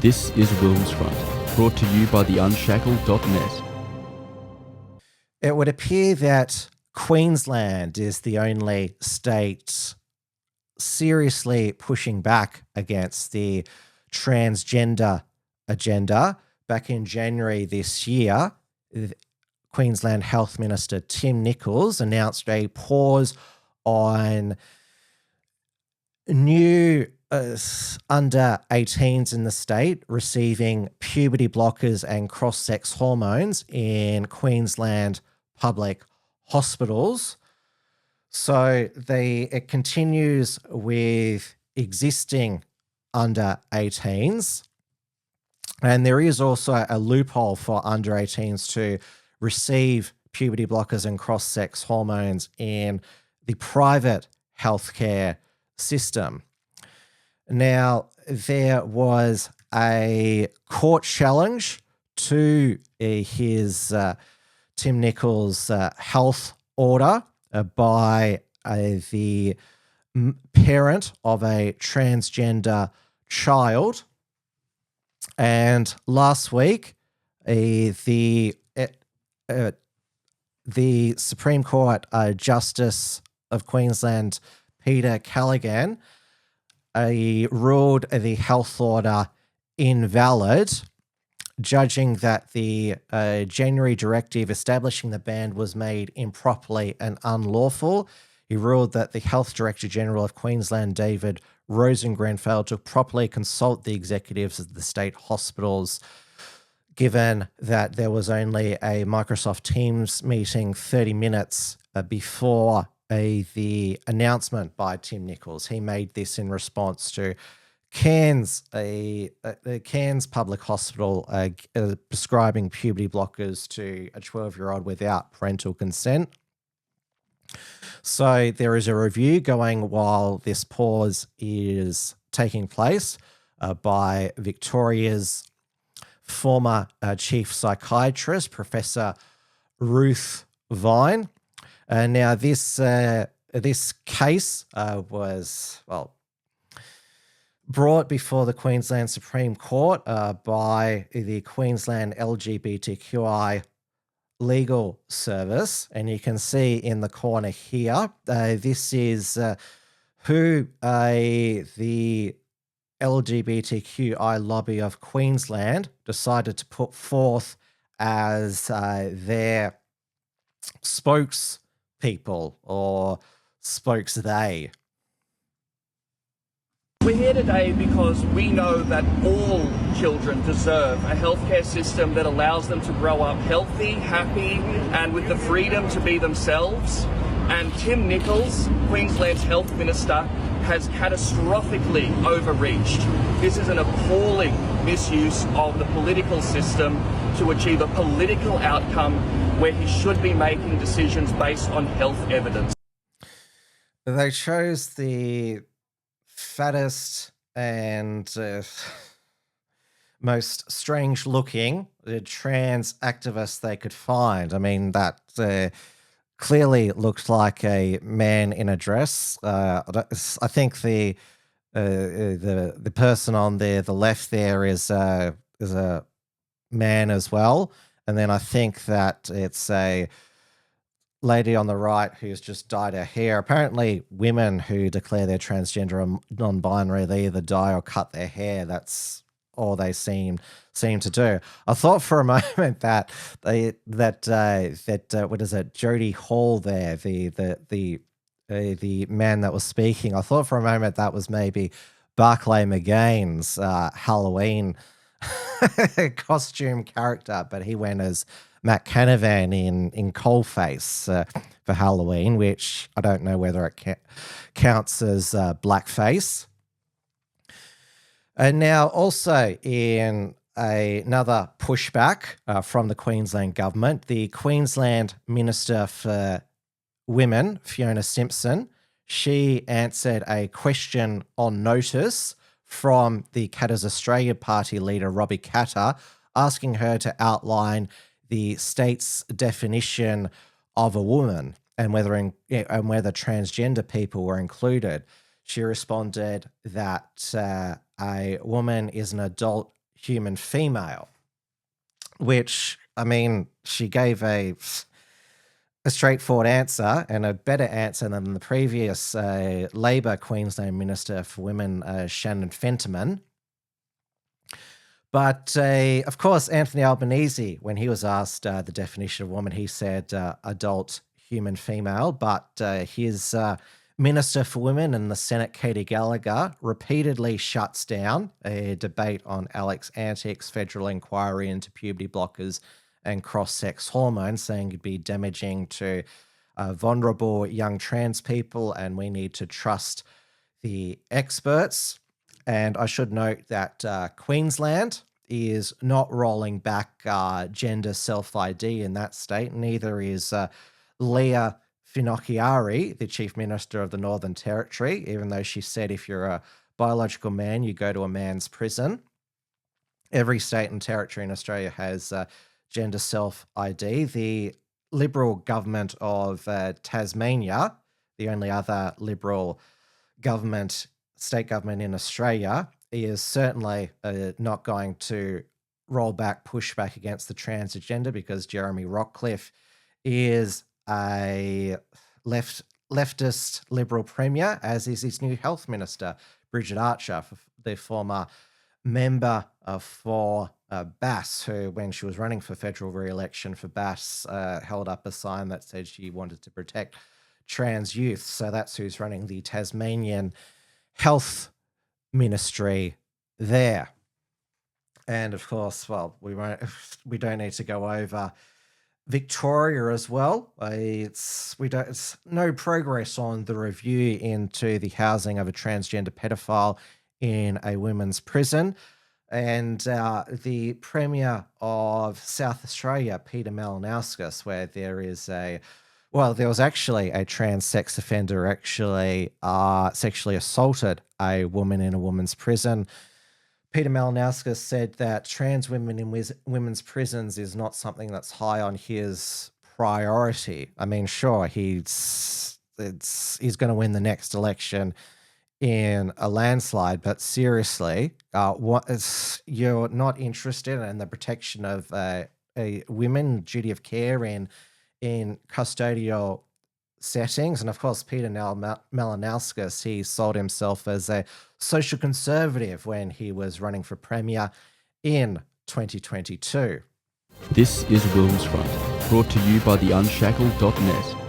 This is Will's Front, brought to you by the Unshackled.net. It would appear that Queensland is the only state seriously pushing back against the transgender agenda. Back in January this year, Queensland Health Minister Tim Nicholls announced a pause on new under 18s in the state receiving puberty blockers and cross-sex hormones in Queensland public hospitals. So it continues with existing under 18s. And there is also a loophole for under 18s to receive puberty blockers and cross-sex hormones in the private healthcare system. Now, there was a court challenge to his Tim Nicholls' health order by the parent of a transgender child. And last week, the Supreme Court Justice of Queensland, Peter Callaghan, ruled the health order invalid, judging that the January directive establishing the ban was made improperly and unlawful. He ruled that the Health Director General of Queensland, David Rosengren, failed to properly consult the executives of the state hospitals, given that there was only a Microsoft Teams meeting 30 minutes before the announcement by Tim Nicholls. He made this in response to Cairns Public Hospital prescribing puberty blockers to a 12-year-old without parental consent. So there is a review going while this pause is taking place by Victoria's former chief psychiatrist, Professor Ruth Vine. Now, this case was, brought before the Queensland Supreme Court by the Queensland LGBTQI Legal Service. And you can see in the corner here, this is who the LGBTQI lobby of Queensland decided to put forth as their spokespeople or spokes-they. We're here today because we know that all children deserve a healthcare system that allows them to grow up healthy, happy, and with the freedom to be themselves. And Tim Nicholls, Queensland's health minister, has catastrophically overreached. This is an appalling misuse of the political system to achieve a political outcome where he should be making decisions based on health evidence. They chose the fattest and most strange-looking trans activist they could find. I mean, that clearly looked like a man in a dress. I think the person on the left there is a man as well, and then I think that it's a lady on the right who's just dyed her hair. Apparently, women who declare they're transgender or non-binary, they either dye or cut their hair. That's all they seem to do. I thought for a moment that what is it, Jodie Hall there, the man that was speaking. I thought for a moment that was maybe Barclay McGain's Halloween costume character, but he went as Matt Canavan in Coalface for Halloween, which I don't know whether it counts as blackface. And now also in another pushback from the Queensland government, the Queensland Minister for Women, Fiona Simpson, she answered a question on notice from the Katter's Australia Party leader, Robbie Katter, asking her to outline the state's definition of a woman and whether transgender people were included. She responded that a woman is an adult human female, which, I mean, she gave a straightforward answer and a better answer than the previous Labor Queensland Minister for Women, Shannon Fentiman. But, of course, Anthony Albanese, when he was asked the definition of woman, he said adult human female. But his Minister for Women in the Senate, Katie Gallagher, repeatedly shuts down a debate on Alex Antique's federal inquiry into puberty blockers and cross-sex hormones, saying it'd be damaging to vulnerable young trans people, and we need to trust the experts. And I should note that Queensland is not rolling back gender self-ID in that state. Neither is Leah Finocchiari, the Chief Minister of the Northern Territory, even though she said if you're a biological man, you go to a man's prison. Every state and territory in Australia has gender self-ID. The Liberal government of Tasmania, the only other Liberal government, state government in Australia, is certainly not going to roll back, push back against the trans agenda, because Jeremy Rockcliffe is a leftist Liberal Premier, as is his new Health Minister, Bridget Archer, the former member for Bass, who, when she was running for federal re-election for Bass, held up a sign that said she wanted to protect trans youth. So that's who's running the Tasmanian Health Ministry there. And of course, well, we don't need to go over Victoria as well. It's no progress on the review into the housing of a transgender pedophile in a women's prison. And the Premier of South Australia, Peter Malinauskas, where there was actually a trans sex offender actually sexually assaulted a woman in a woman's prison. Peter Malinauskas said that trans women in women's prisons is not something that's high on his priority. I mean, sure, he's going to win the next election in a landslide, but seriously, you're not interested in the protection of a women, duty of care in custodial settings. And of course, Peter Malinauskas, he sold himself as a social conservative when he was running for Premier in 2022. This is Will's Front, brought to you by the Unshackled.net.